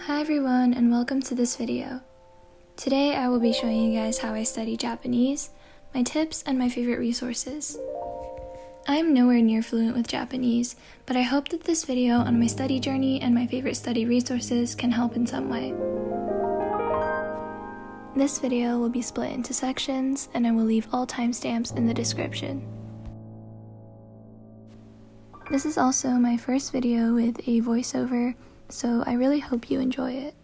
Hi everyone and welcome to this video. Today I will be showing you guys how I study Japanese, my tips, and my favorite resources. I am nowhere near fluent with Japanese, but I hope that this video on my study journey and my favorite study resources can help in some way. This video will be split into sections and I will leave all timestamps in the description. This is also my first video with a voiceover, so I really hope you enjoy it.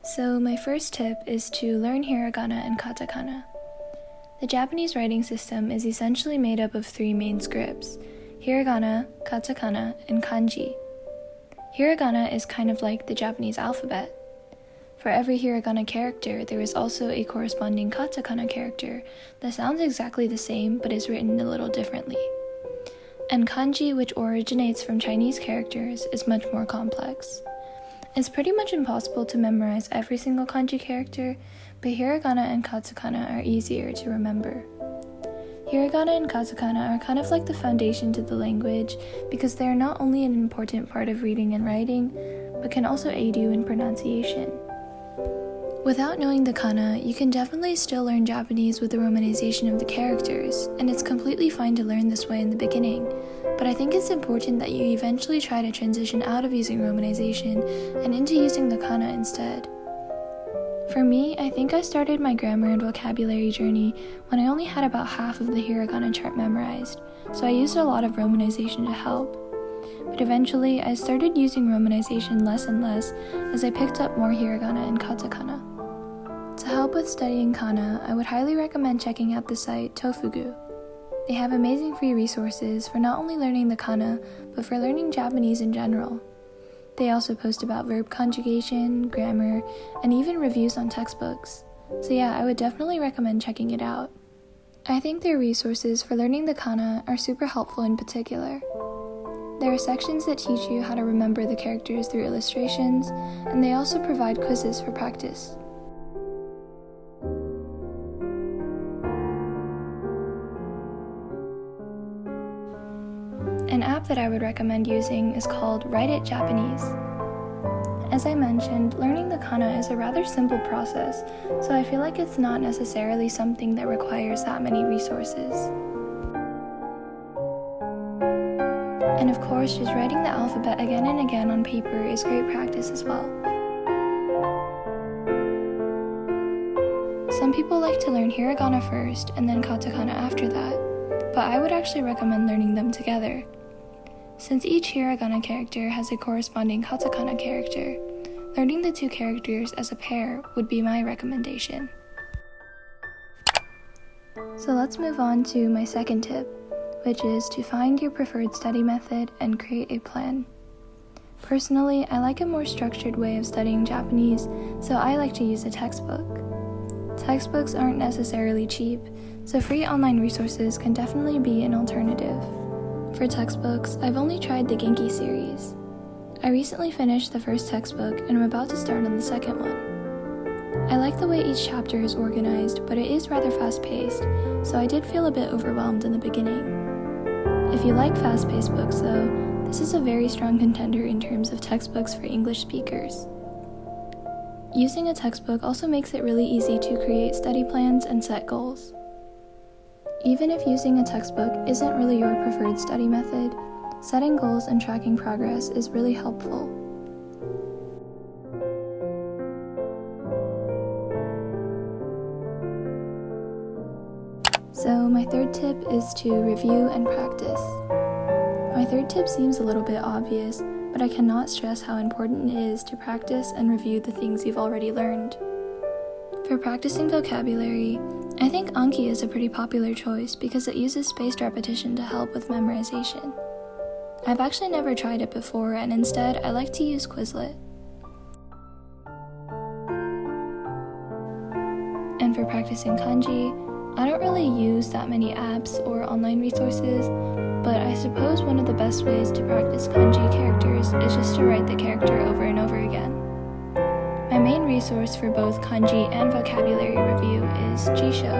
So my first tip is to learn hiragana and katakana. The Japanese writing system is essentially made up of three main scripts: hiragana, katakana, and kanji. Hiragana is kind of like the Japanese alphabet. For every hiragana character, there is also a corresponding katakana character that sounds exactly the same but is written a little differently. And kanji, which originates from Chinese characters, is much more complex. It's pretty much impossible to memorize every single kanji character, but hiragana and katakana are easier to remember. Hiragana and katakana are kind of like the foundation to the language because they are not only an important part of reading and writing, but can also aid you in pronunciation. Without knowing the kana, you can definitely still learn Japanese with the romanization of the characters, and it's completely fine to learn this way in the beginning, but I think it's important that you eventually try to transition out of using romanization and into using the kana instead. For me, I think I started my grammar and vocabulary journey when I only had about half of the hiragana chart memorized, so I used a lot of romanization to help. But eventually, I started using romanization less and less as I picked up more hiragana and katakana. To help with studying kana, I would highly recommend checking out the site ToFuGu. They have amazing free resources for not only learning the kana, but for learning Japanese in general. They also post about verb conjugation, grammar, and even reviews on textbooks. So yeah, I would definitely recommend checking it out. I think their resources for learning the kana are super helpful in particular. There are sections that teach you how to remember the characters through illustrations, and they also provide quizzes for practice. An app that I would recommend using is called Write It Japanese. As I mentioned, learning the kana is a rather simple process, so I feel like it's not necessarily something that requires that many resources. And of course, just writing the alphabet again and again on paper is great practice as well. Some people like to learn hiragana first and then katakana after that, but I would actually recommend learning them together. Since each hiragana character has a corresponding katakana character, learning the two characters as a pair would be my recommendation. So let's move on to my second tip, which is to find your preferred study method and create a plan. Personally, I like a more structured way of studying Japanese, so I like to use a textbook. Textbooks aren't necessarily cheap, so free online resources can definitely be an alternative. For textbooks, I've only tried the Genki series. I recently finished the first textbook and I'm about to start on the second one. I like the way each chapter is organized, but it is rather fast-paced, so I did feel a bit overwhelmed in the beginning. If you like fast-paced books though, this is a very strong contender in terms of textbooks for English speakers. Using a textbook also makes it really easy to create study plans and set goals. Even if using a textbook isn't really your preferred study method, setting goals and tracking progress is really helpful. So my third tip is to review and practice. My third tip seems a little bit obvious, but I cannot stress how important it is to practice and review the things you've already learned. For practicing vocabulary, I think Anki is a pretty popular choice because it uses spaced repetition to help with memorization. I've actually never tried it before, and instead I like to use Quizlet. And for practicing kanji, I don't really use that many apps or online resources, but I suppose one of the best ways to practice kanji characters is just to write the character over and over again. My main resource for both kanji and vocabulary review is Jisho.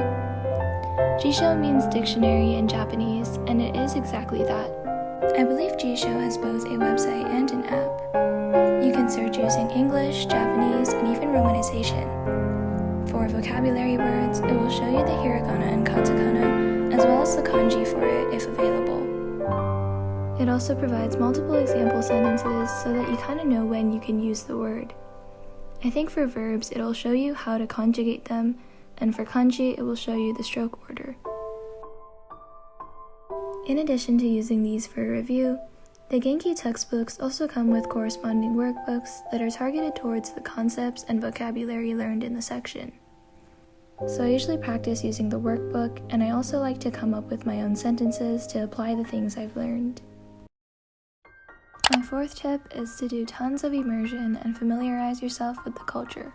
Jisho means dictionary in Japanese, and it is exactly that. I believe Jisho has both a website and an app. can search using English, Japanese, and even romanization. For vocabulary words, it will show you the hiragana and katakana, as well as the kanji for it if available. It also provides multiple example sentences so that you kind of know when you can use the word. I think for verbs, it'll show you how to conjugate them, and for kanji, it will show you the stroke order. In addition to using these for a review, the Genki textbooks also come with corresponding workbooks that are targeted towards the concepts and vocabulary learned in the section. So I usually practice using the workbook, and I also like to come up with my own sentences to apply the things I've learned. My fourth tip is to do tons of immersion and familiarize yourself with the culture.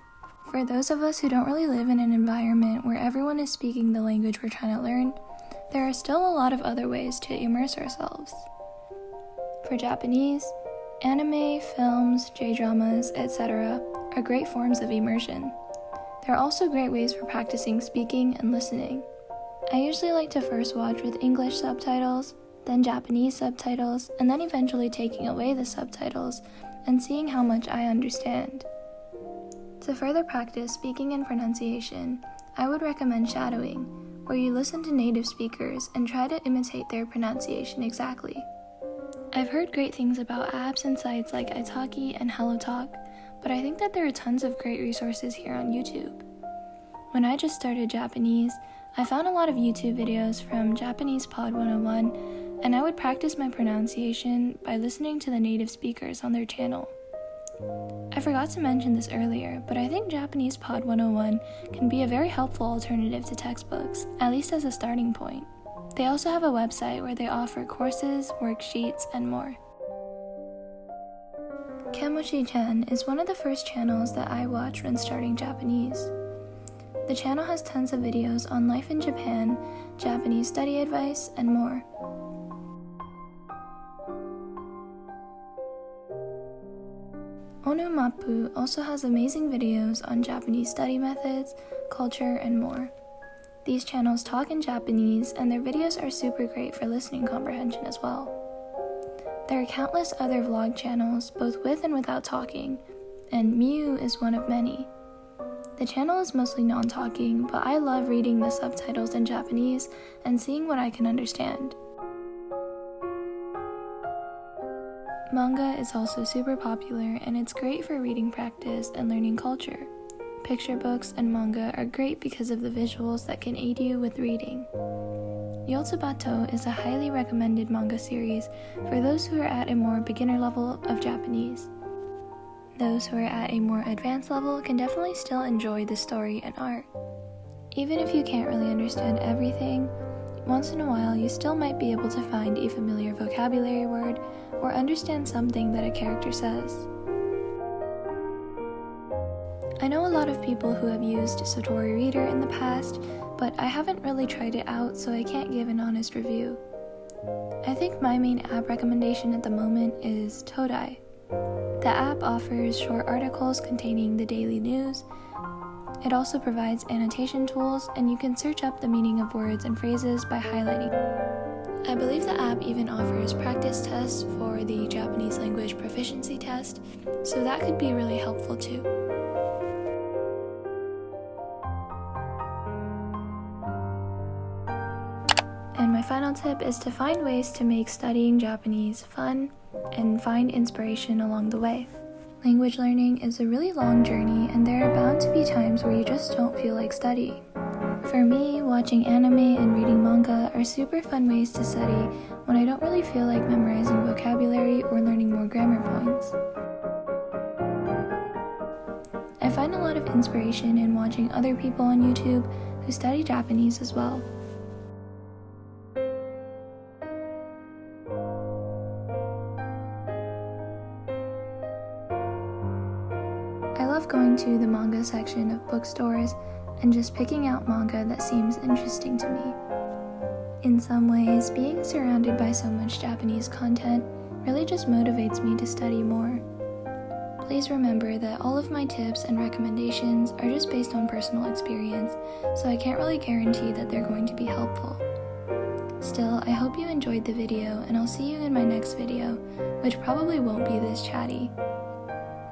For those of us who don't really live in an environment where everyone is speaking the language we're trying to learn, there are still a lot of other ways to immerse ourselves. For Japanese, anime, films, J-dramas, etc. are great forms of immersion. There are also great ways for practicing speaking and listening. I usually like to first watch with English subtitles, then Japanese subtitles, and then eventually taking away the subtitles and seeing how much I understand. To further practice speaking and pronunciation, I would recommend shadowing, where you listen to native speakers and try to imitate their pronunciation exactly. I've heard great things about apps and sites like Itaki and HelloTalk, but I think that there are tons of great resources here on YouTube. When I just started Japanese, I found a lot of YouTube videos from Japanese Pod 101, and I would practice my pronunciation by listening to the native speakers on their channel. I forgot to mention this earlier, but I think Japanese Pod 101 can be a very helpful alternative to textbooks, at least as a starting point. They also have a website where they offer courses, worksheets, and more. KemushiChan is one of the first channels that I watch when starting Japanese. The channel has tons of videos on life in Japan, Japanese study advice, and more. Onomappu also has amazing videos on Japanese study methods, culture, and more. These channels talk in Japanese, and their videos are super great for listening comprehension as well. There are countless other vlog channels, both with and without talking, and myuuu is one of many. The channel is mostly non-talking, but I love reading the subtitles in Japanese and seeing what I can understand. Manga is also super popular, and it's great for reading practice and learning culture. Picture books and manga are great because of the visuals that can aid you with reading. Yotsuba to is a highly recommended manga series for those who are at a more beginner level of Japanese. Those who are at a more advanced level can definitely still enjoy the story and art. Even if you can't really understand everything, once in a while you still might be able to find a familiar vocabulary word or understand something that a character says. I know a lot of people who have used Satori Reader in the past, but I haven't really tried it out, so I can't give an honest review. I think my main app recommendation at the moment is Todai. The app offers short articles containing the daily news. It also provides annotation tools, and you can search up the meaning of words and phrases by highlighting. I believe the app even offers practice tests for the Japanese language proficiency test, so that could be really helpful too. And my final tip is to find ways to make studying Japanese fun and find inspiration along the way. Language learning is a really long journey, and there are bound to be times where you just don't feel like studying. For me, watching anime and reading manga are super fun ways to study when I don't really feel like memorizing vocabulary or learning more grammar points. I find a lot of inspiration in watching other people on YouTube who study Japanese as well. I love going to the manga section of bookstores and just picking out manga that seems interesting to me. In some ways, being surrounded by so much Japanese content really just motivates me to study more. Please remember that all of my tips and recommendations are just based on personal experience, so I can't really guarantee that they're going to be helpful. Still, I hope you enjoyed the video, and I'll see you in my next video, which probably won't be this chatty.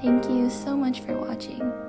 Thank you so much for watching.